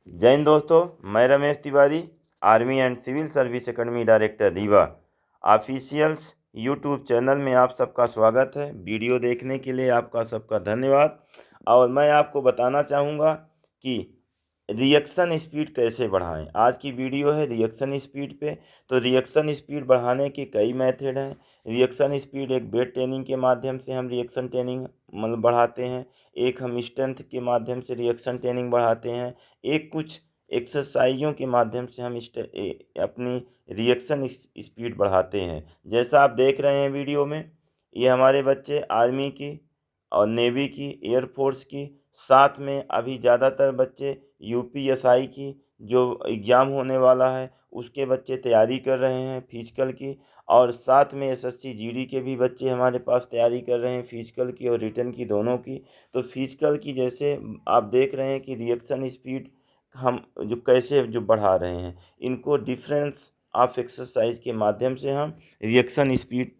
जय हिंद दोस्तों, मैं Ramesh Tiwari, army and civil service academy director Rewa officials YouTube channel में आप सबका स्वागत है। वीडियो देखने के लिए आपका सबका धन्यवाद। और मैं आपको बताना चाहूँगा कि रिएक्शन स्पीड कैसे बढ़ाएं। आज की वीडियो है रिएक्शन स्पीड पे। तो रिएक्शन स्पीड बढ़ाने के कई मेथड हैं। रिएक्शन स्पीड एक वेट ट्रेनिंग के माध्यम से हम रिएक्शन ट्रेनिंग बढ़ाते हैं। एक हम स्ट्रेंथ के माध्यम से रिएक्शन ट्रेनिंग बढ़ाते हैं। एक कुछ एक्सरसाइजों के माध्यम से हम अपनी रिएक्शन स्पीड बढ़ाते हैं। जैसा आप देख रहे हैं वीडियो में, ये हमारे बच्चे आर्मी की और नेवी की, एयरफोर्स की, साथ में अभी ज़्यादातर बच्चे यूपीएसआई की जो एग्ज़ाम होने वाला है उसके बच्चे तैयारी कर रहे हैं फिजिकल की। और साथ में एसएससी जीडी के भी बच्चे हमारे पास तैयारी कर रहे हैं फिजिकल की और रिटन की, दोनों की। तो फिजिकल की जैसे आप देख रहे हैं कि रिएक्शन स्पीड हम जो कैसे जो बढ़ा रहे हैं, इनको डिफरेंस ऑफ एक्सरसाइज के माध्यम से हम रिएक्शन स्पीड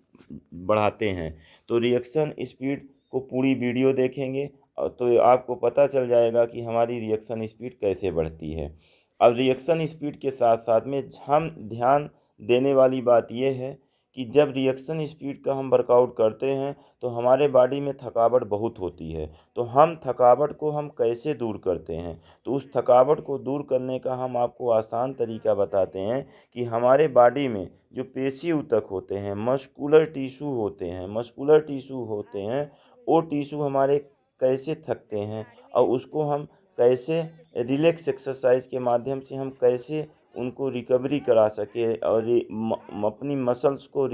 बढ़ाते हैं। तो रिएक्शन स्पीड को पूरी वीडियो देखेंगे तो आपको पता चल जाएगा कि हमारी रिएक्शन स्पीड कैसे बढ़ती है। अब रिएक्शन स्पीड के साथ साथ में हम ध्यान देने वाली बात यह है कि जब रिएक्शन स्पीड का हम वर्कआउट करते हैं तो हमारे बॉडी में थकावट बहुत होती है। तो हम थकावट को हम कैसे दूर करते हैं, तो उस थकावट को दूर करने का हम आपको आसान तरीका बताते हैं कि हमारे बॉडी में जो पेशी ऊतक होते हैं, मस्कुलर टिश्यू होते हैं, वो टिश्यू हमारे कैसे थकते हैं और उसको हम कैसे रिलैक्स एक्सरसाइज के माध्यम से हम कैसे उनको रिकवरी करा सके और अपनी मसल्स को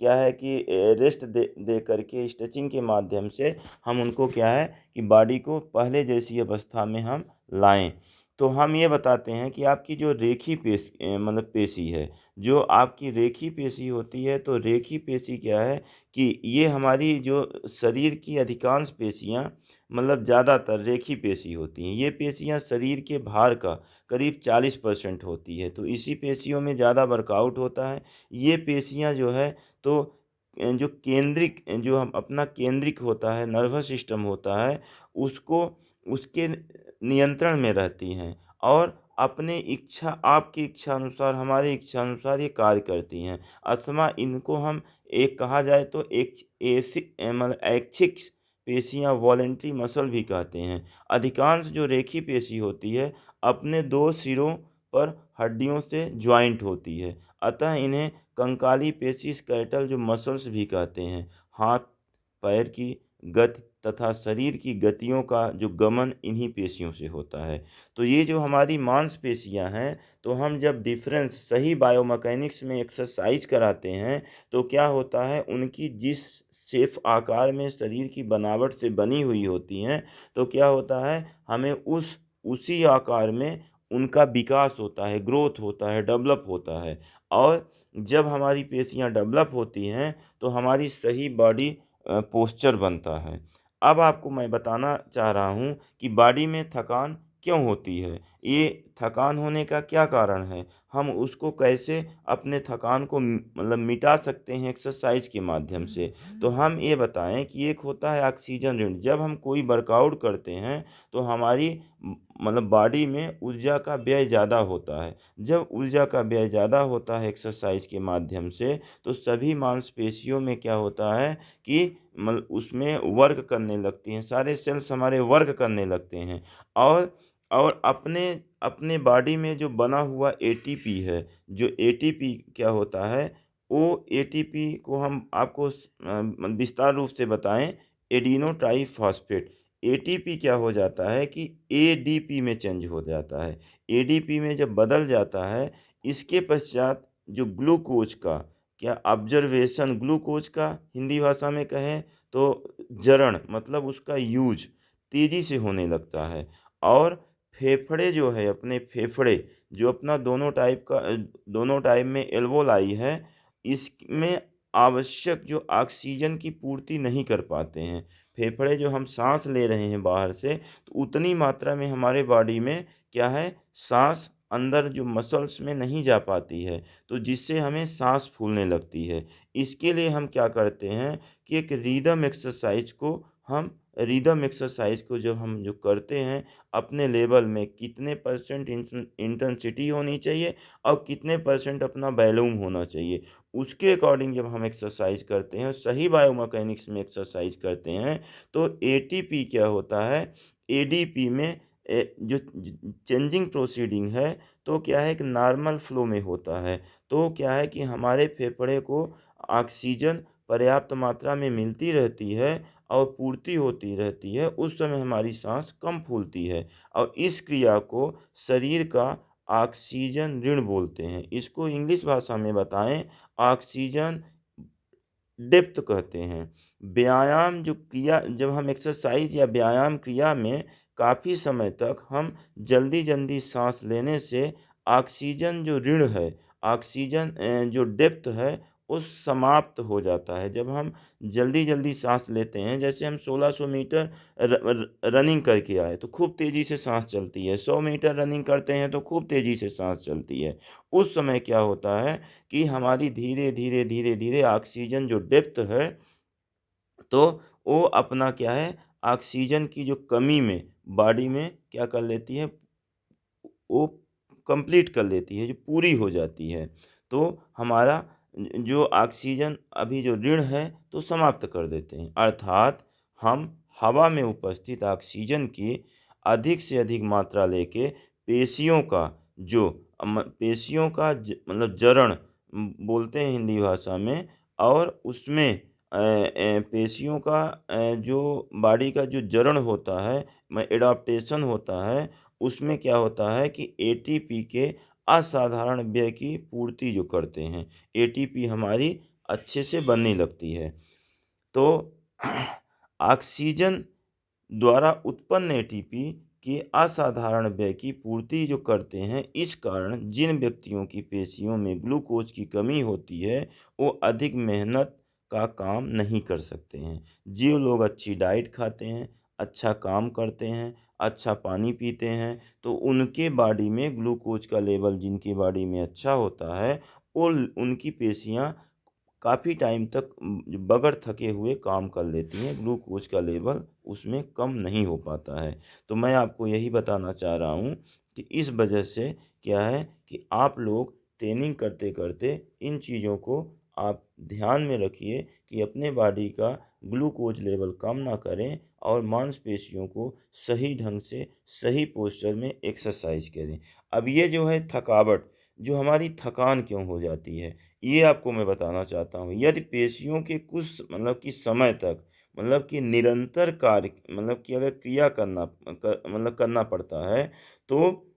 क्या है कि रेस्ट दे दे करके स्ट्रेचिंग के माध्यम से हम उनको क्या है कि बॉडी को पहले जैसी अवस्था में हम लाएं। तो हम ये बताते हैं कि आपकी जो रेखी पेशी है, जो आपकी रेखी पेशी होती है, तो रेखी पेशी क्या है कि ये हमारी जो शरीर की अधिकांश पेशियाँ ज़्यादातर रेखी पेशी होती हैं। ये पेशियाँ शरीर के भार का करीब 40% होती है। तो इसी पेशियों में ज़्यादा वर्कआउट होता है। ये पेशियाँ जो है तो जो केंद्रिक जो हम अपना केंद्रिक होता है, नर्वस सिस्टम होता है, उसको उसके नियंत्रण में रहती हैं और अपने इच्छा आपकी इच्छा अनुसार, हमारी इच्छा अनुसार ये कार्य करती हैं। अथवा इनको हम एक कहा जाए तो एक ऐच्छिक पेशियाँ, वॉलेंटरी मसल भी कहते हैं। अधिकांश जो रेखी पेशी होती है अपने दो सिरों पर हड्डियों से ज्वाइंट होती है, अतः इन्हें कंकाली पेशी, स्केलेटल जो मसल्स भी कहते हैं। हाथ पैर की गति तथा शरीर की गतियों का जो गमन इन्हीं पेशियों से होता है। तो ये जो हमारी मांसपेशियां हैं, तो हम जब डिफरेंस सही बायोमैकेनिक्स में एक्सरसाइज कराते हैं तो क्या होता है, उनकी जिस शेप आकार में शरीर की बनावट से बनी हुई होती हैं, तो क्या होता है हमें उसी आकार में उनका विकास होता है, ग्रोथ होता है, डेवलप होता है। और जब हमारी पेशियां डेवलप होती हैं तो हमारी सही बॉडी पोस्चर बनता है। अब आपको मैं बताना चाह रहा हूँ कि बॉडी में थकान क्यों होती है, ये थकान होने का क्या कारण है, हम उसको कैसे अपने थकान को मिटा सकते हैं एक्सरसाइज के माध्यम से। तो हम ये बताएं कि एक होता है ऑक्सीजन ऋण। जब हम कोई वर्कआउट करते हैं तो हमारी बॉडी में ऊर्जा का व्यय ज़्यादा होता है। जब ऊर्जा का व्यय ज़्यादा होता है एक्सरसाइज के माध्यम से, तो सभी मांसपेशियों में क्या होता है कि उसमें वर्क करने लगती हैं, सारे सेल्स हमारे वर्क करने लगते हैं। और अपने अपने बॉडी में जो बना हुआ एटीपी है, जो एटीपी क्या होता है, वो एटीपी को हम आपको विस्तार रूप से बताएं, एडिनो ट्राईफॉस्फेट। एटीपी क्या हो जाता है कि एडीपी में चेंज हो जाता है। एडीपी में जब बदल जाता है, इसके पश्चात जो ग्लूकोज का क्या ऑब्जर्वेशन, ग्लूकोज का हिंदी भाषा में कहें तो जरण, उसका यूज तेज़ी से होने लगता है। और फेफड़े जो है, अपने फेफड़े जो अपना दोनों टाइप में एल्वोलाई है, इसमें आवश्यक जो ऑक्सीजन की पूर्ति नहीं कर पाते हैं। फेफड़े जो हम सांस ले रहे हैं बाहर से, तो उतनी मात्रा में हमारे बॉडी में क्या है, सांस अंदर जो मसल्स में नहीं जा पाती है, तो जिससे हमें सांस फूलने लगती है। इसके लिए हम क्या करते हैं कि एक रिदम एक्सरसाइज को हम रिदम एक्सरसाइज को जब हम जो करते हैं, अपने लेवल में कितने परसेंट इंटेंसिटी होनी चाहिए और कितने परसेंट अपना वॉल्यूम होना चाहिए, उसके अकॉर्डिंग जब हम एक्सरसाइज करते हैं, सही बायोमैकेनिक्स में एक्सरसाइज करते हैं, तो एटीपी क्या होता है, एडीपी में जो चेंजिंग प्रोसीडिंग है, तो क्या है कि नॉर्मल फ्लो में होता है। तो क्या है कि हमारे फेफड़े को ऑक्सीजन पर्याप्त मात्रा में मिलती रहती है और पूर्ति होती रहती है, उस समय हमारी सांस कम फूलती है और इस क्रिया को शरीर का ऑक्सीजन ऋण बोलते हैं। इसको इंग्लिश भाषा में बताएं, ऑक्सीजन डेप्थ कहते हैं। व्यायाम जो क्रिया, जब हम एक्सरसाइज या व्यायाम क्रिया में काफ़ी समय तक हम जल्दी जल्दी सांस लेने से ऑक्सीजन जो ऋण है, ऑक्सीजन जो डेप्थ है, वो समाप्त हो जाता है। जब हम जल्दी जल्दी सांस लेते हैं, जैसे हम 1600 मीटर रनिंग करके आए तो खूब तेज़ी से सांस चलती है, 100 मीटर रनिंग करते हैं तो खूब तेज़ी से सांस चलती है। उस समय क्या होता है कि हमारी धीरे धीरे धीरे धीरे ऑक्सीजन जो डेप्थ है, तो वो अपना क्या है, ऑक्सीजन की जो कमी में बॉडी में क्या कर लेती है, वो कंप्लीट कर लेती है, जो पूरी हो जाती है। तो हमारा जो ऑक्सीजन अभी जो ऋण है, तो समाप्त कर देते हैं, अर्थात हम हवा में उपस्थित ऑक्सीजन की अधिक से अधिक मात्रा लेके पेशियों का जो पेशियों का मतलब जरण बोलते हैं हिंदी भाषा में, और उसमें पेशियों का जो बॉडी का जो जरण होता है, एडाप्टेशन होता है, उसमें क्या होता है कि एटीपी के असाधारण व्यय की पूर्ति जो करते हैं, एटीपी हमारी अच्छे से बनने लगती है। तो ऑक्सीजन द्वारा उत्पन्न एटीपी के असाधारण व्यय की पूर्ति जो करते हैं, इस कारण जिन व्यक्तियों की पेशियों में ग्लूकोज की कमी होती है, वो अधिक मेहनत का काम नहीं कर सकते हैं। जो लोग अच्छी डाइट खाते हैं, अच्छा काम करते हैं, अच्छा पानी पीते हैं, तो उनके बॉडी में ग्लूकोज का लेवल जिनकी बॉडी में अच्छा होता है, वो उनकी पेशियाँ काफ़ी टाइम तक बगैर थके हुए काम कर लेती हैं, ग्लूकोज का लेवल उसमें कम नहीं हो पाता है। तो मैं आपको यही बताना चाह रहा हूँ कि इस वजह से क्या है कि आप लोग ट्रेनिंग करते करते इन चीज़ों को आप ध्यान में रखिए कि अपने बॉडी का ग्लूकोज लेवल कम ना करें और मांसपेशियों को सही ढंग से सही पोस्चर में एक्सरसाइज करें। अब ये जो है थकावट, जो हमारी थकान क्यों हो जाती है, ये आपको मैं बताना चाहता हूँ। यदि पेशियों के कुछ मतलब कि समय तक मतलब कि निरंतर कार्य मतलब कि अगर क्रिया मतलब करना पड़ता है, तो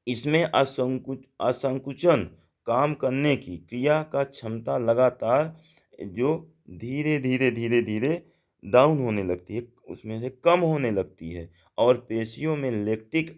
इसमें असंकुचन काम करने की क्रिया का क्षमता लगातार जो धीरे धीरे धीरे धीरे डाउन होने लगती है, उसमें से कम होने लगती है और पेशियों में लैक्टिक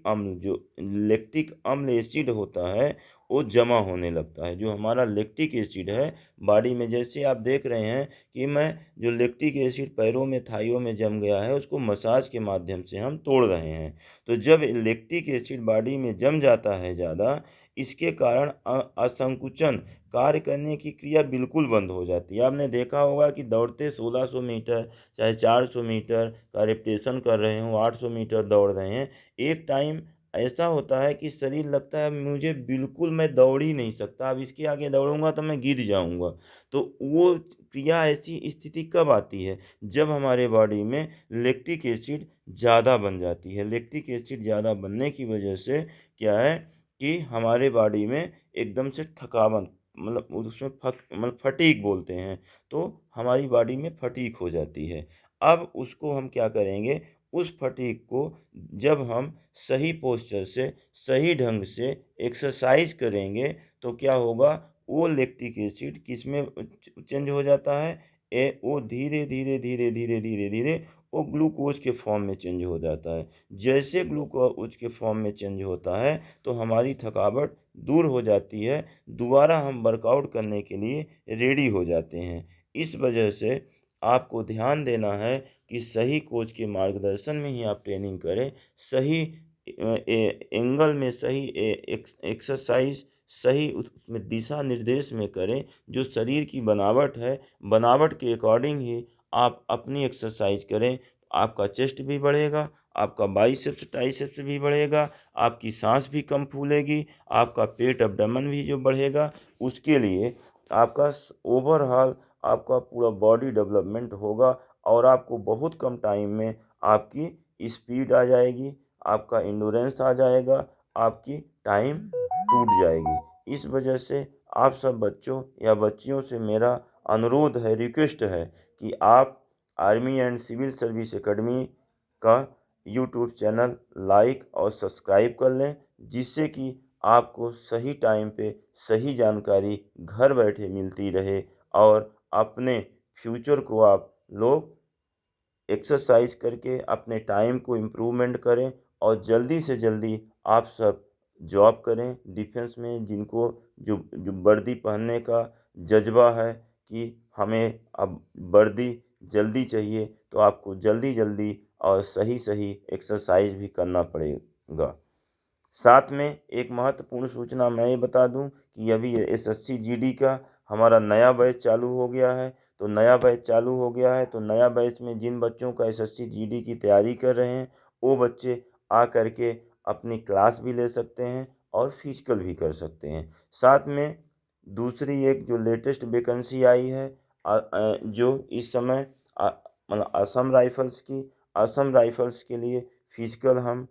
अम्ल एसिड होता है, वो जमा होने लगता है। जो हमारा लैक्टिक एसिड है बॉडी में, जैसे आप देख रहे हैं कि मैं जो लैक्टिक एसिड पैरों में थाइयों में जम गया है, उसको मसाज के माध्यम से हम तोड़ रहे हैं। तो जब लैक्टिक एसिड बॉडी में जम जाता है ज़्यादा, इसके कारण असंकुचन कार्य करने की क्रिया बिल्कुल बंद हो जाती है। आपने देखा होगा कि दौड़ते 1600 मीटर चाहे 400 मीटर का रिपीटेशन कर रहे हो, 800 मीटर दौड़ रहे हैं, एक टाइम ऐसा होता है कि शरीर लगता है मुझे बिल्कुल मैं दौड़ ही नहीं सकता, अब इसके आगे दौड़ूंगा तो मैं गिर जाऊंगा। तो वो क्रिया, ऐसी स्थिति कब आती है, जब हमारे बॉडी में लैक्टिक एसिड ज़्यादा बन जाती है। लैक्टिक एसिड ज़्यादा बनने की वजह से क्या है कि हमारे बॉडी में एकदम से थकावट मतलब उसमें मतलब फटीग बोलते हैं, तो हमारी बॉडी में फटीग हो जाती है। अब उसको हम क्या करेंगे, उस फटीग को जब हम सही पोस्चर से सही ढंग से एक्सरसाइज करेंगे, तो क्या होगा, वो लैक्टिक एसिड किस में चेंज हो जाता है, वो धीरे धीरे धीरे धीरे धीरे धीरे वो ग्लूकोज के फॉर्म में चेंज हो जाता है। जैसे ग्लूकोज के फॉर्म में चेंज होता है, तो हमारी थकावट दूर हो जाती है, दोबारा हम वर्कआउट करने के लिए रेडी हो जाते हैं। इस वजह से आपको ध्यान देना है कि सही कोच के मार्गदर्शन में ही आप ट्रेनिंग करें, सही एंगल में सही एक्सरसाइज सही उसमें दिशा निर्देश में करें, जो शरीर की बनावट है, बनावट के अकॉर्डिंग ही आप अपनी एक्सरसाइज करें, आपका चेस्ट भी बढ़ेगा, आपका बाइसेप्स ट्राइसेप्स भी बढ़ेगा, आपकी सांस भी कम फूलेगी, आपका पेट अब्डोमेन भी जो बढ़ेगा, उसके लिए आपका ओवरऑल आपका पूरा बॉडी डेवलपमेंट होगा और आपको बहुत कम टाइम में आपकी स्पीड आ जाएगी, आपका इंडोरेंस आ जाएगा, आपकी टाइम टूट जाएगी। इस वजह से आप सब बच्चों या बच्चियों से मेरा अनुरोध है, रिक्वेस्ट है कि आप army and civil service academy का यूट्यूब चैनल लाइक और सब्सक्राइब कर लें, जिससे कि आपको सही टाइम पे सही जानकारी घर बैठे मिलती रहे और अपने फ्यूचर को आप लोग एक्सरसाइज करके अपने टाइम को इम्प्रूवमेंट करें और जल्दी से जल्दी आप सब जॉब करें डिफेंस में। जिनको जो जो वर्दी पहनने का जज्बा है कि हमें अब वर्दी जल्दी चाहिए, तो आपको जल्दी जल्दी और सही सही एक्सरसाइज भी करना पड़ेगा। साथ में एक महत्वपूर्ण सूचना मैं ये बता दूं कि अभी एसएससी जीडी का हमारा नया बैच चालू हो गया है। तो नया बैच चालू हो गया है तो नया बैच में जिन बच्चों का एसएससी जीडी की तैयारी कर रहे हैं, वो बच्चे आ करके अपनी क्लास भी ले सकते हैं और फिजिकल भी कर सकते हैं। साथ में दूसरी एक जो लेटेस्ट वैकेंसी आई है, जो इस समय मतलब असम राइफल्स के लिए फिजिकल हम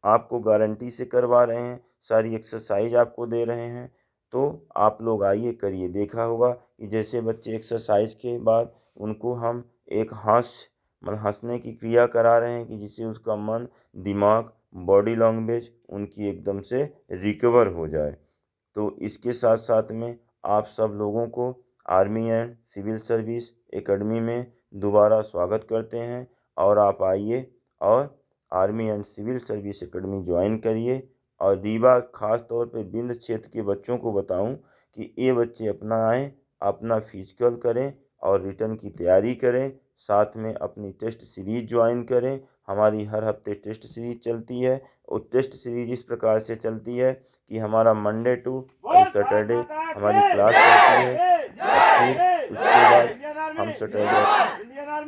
आपको गारंटी से करवा रहे हैं, सारी एक्सरसाइज आपको दे रहे हैं। तो आप लोग आइए, करिए। देखा होगा कि जैसे बच्चे एक्सरसाइज के बाद उनको हम एक हंसने की क्रिया करा रहे हैं कि जिससे उसका मन, दिमाग, बॉडी लैंग्वेज उनकी एकदम से रिकवर हो जाए। तो इसके साथ साथ में आप सब लोगों को army and civil service academy में दोबारा स्वागत करते हैं और आप आइए और army and civil service academy join करिए। और रीवा खास तौर पे बिंद क्षेत्र के बच्चों को बताऊं कि ये बच्चे अपना आएँ, अपना फिजिकल करें और रिटर्न की तैयारी करें, साथ में अपनी टेस्ट सीरीज ज्वाइन करें। हमारी हर हफ्ते टेस्ट सीरीज चलती है और टेस्ट सीरीज इस प्रकार से चलती है कि हमारा मंडे टू सैटरडे हमारी क्लास चलती है और फिर उसके बाद हम सैटरडे